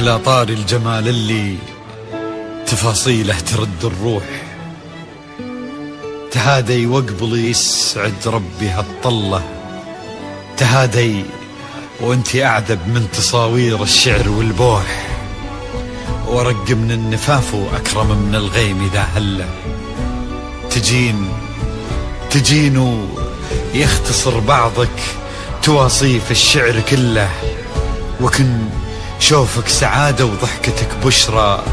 على طار الجمال اللي تفاصيله ترد الروح، تهادي وقبل يسعد ربي هالطلة، تهادي وانتي أعذب من تصاوير الشعر والبوح، ورق من النفاف وأكرم من الغيم إذا هله، تجين يختصر بعضك تواصيف الشعر كله، وكن شوفك سعادة وضحكتك بشرى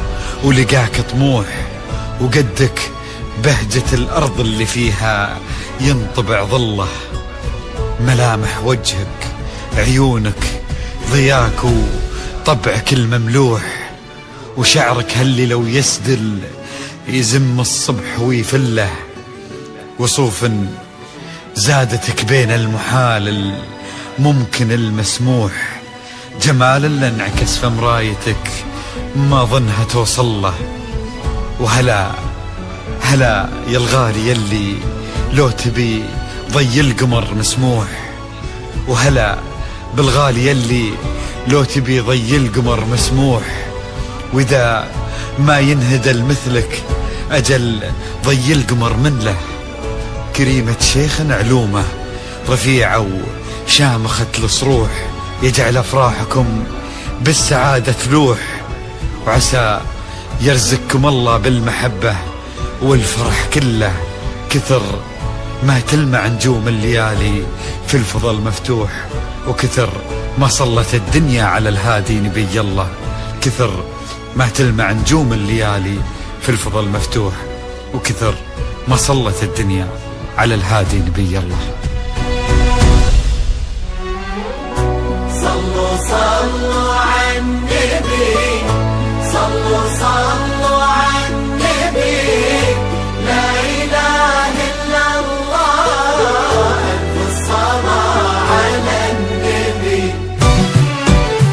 ولقاك طموح، وقدك بهجة الأرض اللي فيها ينطبع ظله، ملامح وجهك عيونك ضياك وطبعك المملوح، وشعرك هاللي لو يسدل يزم الصبح ويفله، وصوف زادتك بين المحال الممكن المسموح، جمال اللي انعكس في مرايتك ما ظنها توصل له، وهلا يا الغالي يلي لو تبي ضي القمر مسموح، وهلا بالغالي يلي لو تبي ضي القمر مسموح، واذا ما ينهدل مثلك اجل ضي القمر من له، كريمة شيخ علومه رفيعة وشامخة الصروح، يجعل أفراحكم بالسعادة تلوح، وعسى يرزقكم الله بالمحبة والفرح كله، كثر ما تلمع نجوم الليالي في الفضا المفتوح، وكثر ما صلت الدنيا على الهادي نبي الله، كثر ما تلمع نجوم الليالي في الفضا المفتوح، وكثر ما صلت الدنيا على الهادي نبي الله. صلوا على النبي، صلوا على النبي، لا إله إلا الله، ألف الصلاة على النبي.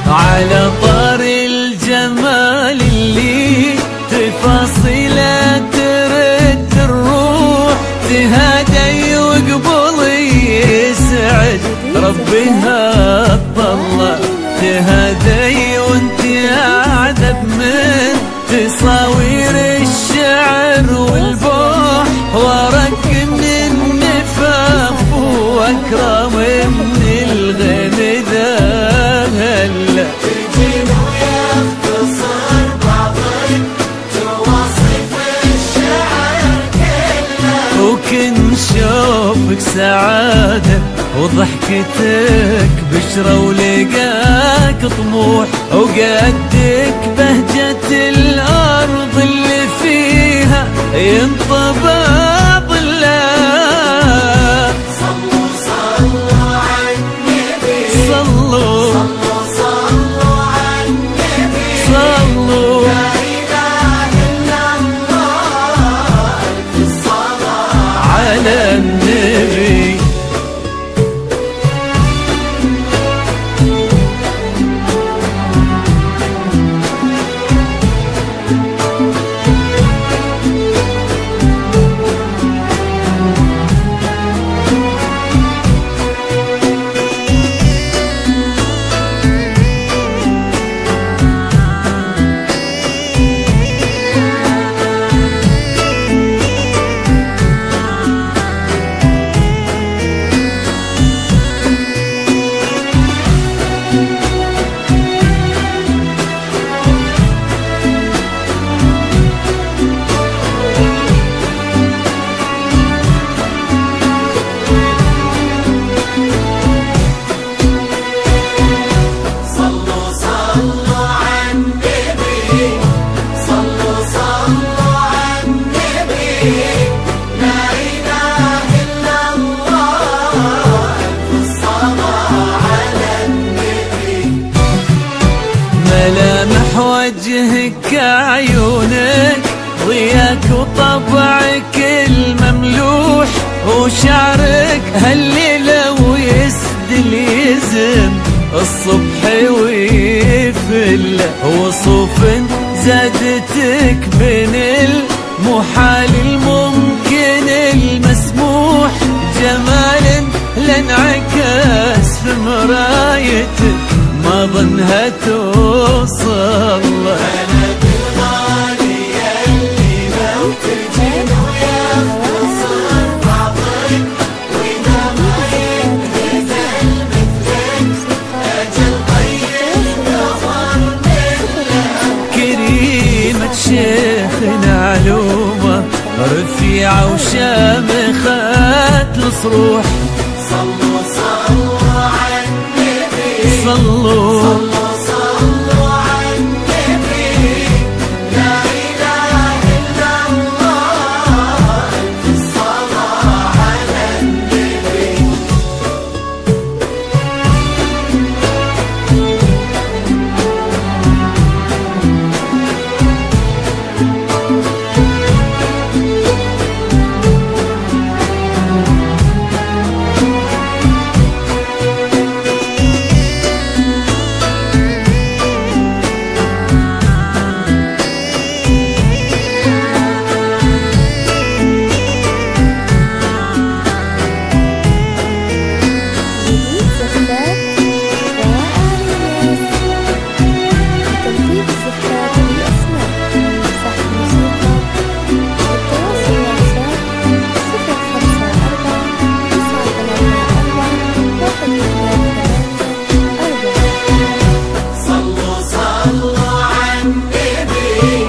على طار الجمال اللي تفاصيله ترد الروح، تهادي وقبل يسعد ربي هالطلة، تهادي وانت أعذب من تصاوير الشعر والبوح، ورق من النفاف وأكرم من الغيم ذا هلا، تجين ويختصر بعضك تواصف الشعر كله، وكن شوفك سعادة وضحكتك بشرى ولقاك طموح، وقدك بهجة الأرض اللي فيها ينطبع ظله. صلوا على النبي، صلوا على النبي، صلوا لا إله إلا الله، ألف الصلاة على النبي. ملامح وجهك عيونك ضياك وطبعك المملوح، وشعرك هاللي لو يسدل يزم الصبح ويفل، وصوف زادتك بين المحال الممكن المسموح، جمال لانعكس في مرايتك ما ظنها توصل له. بلد الغالي اللي لو تجين ويختصر بعضك وإذا ما ينهزل مثلك أجل طيب نظر منه. كريمة شيخنا علومه رفيعة وشامخة الصروح. صلوا صلوا على النبي صلوا صلوا صلوا على النبي. لا إله إلا الله ألف الصلاة على النبي. صلوا صلوا على النبي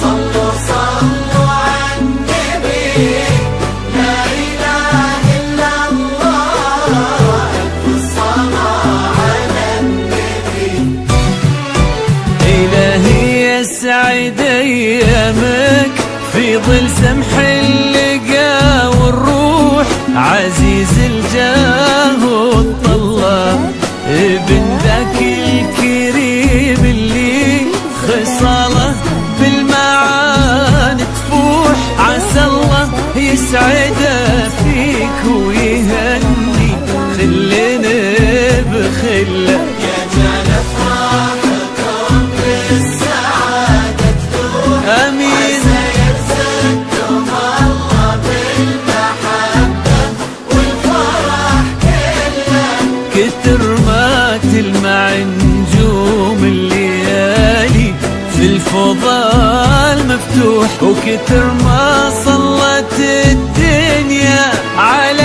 صلوا صلوا على النبي. لا إله إلا الله ألف الصلاة على النبي. إلهي يسعد أيامك في ظل سمح اللقا والروح. عزيز الجاه والطلة ابن ذاك الكريم اللي خصاله بالمعاني تفوح. عسى الله يسعده فيك ويهني خلنا بخله. يجعل أفراحكم بالسعادة تدور. آمين. عسى يرزقكم الله بالمحبة والفرح كله. كتر ما تلمع نجوم الليالي في الفضاء المفتوح. وكتر ما صلت الدنيا على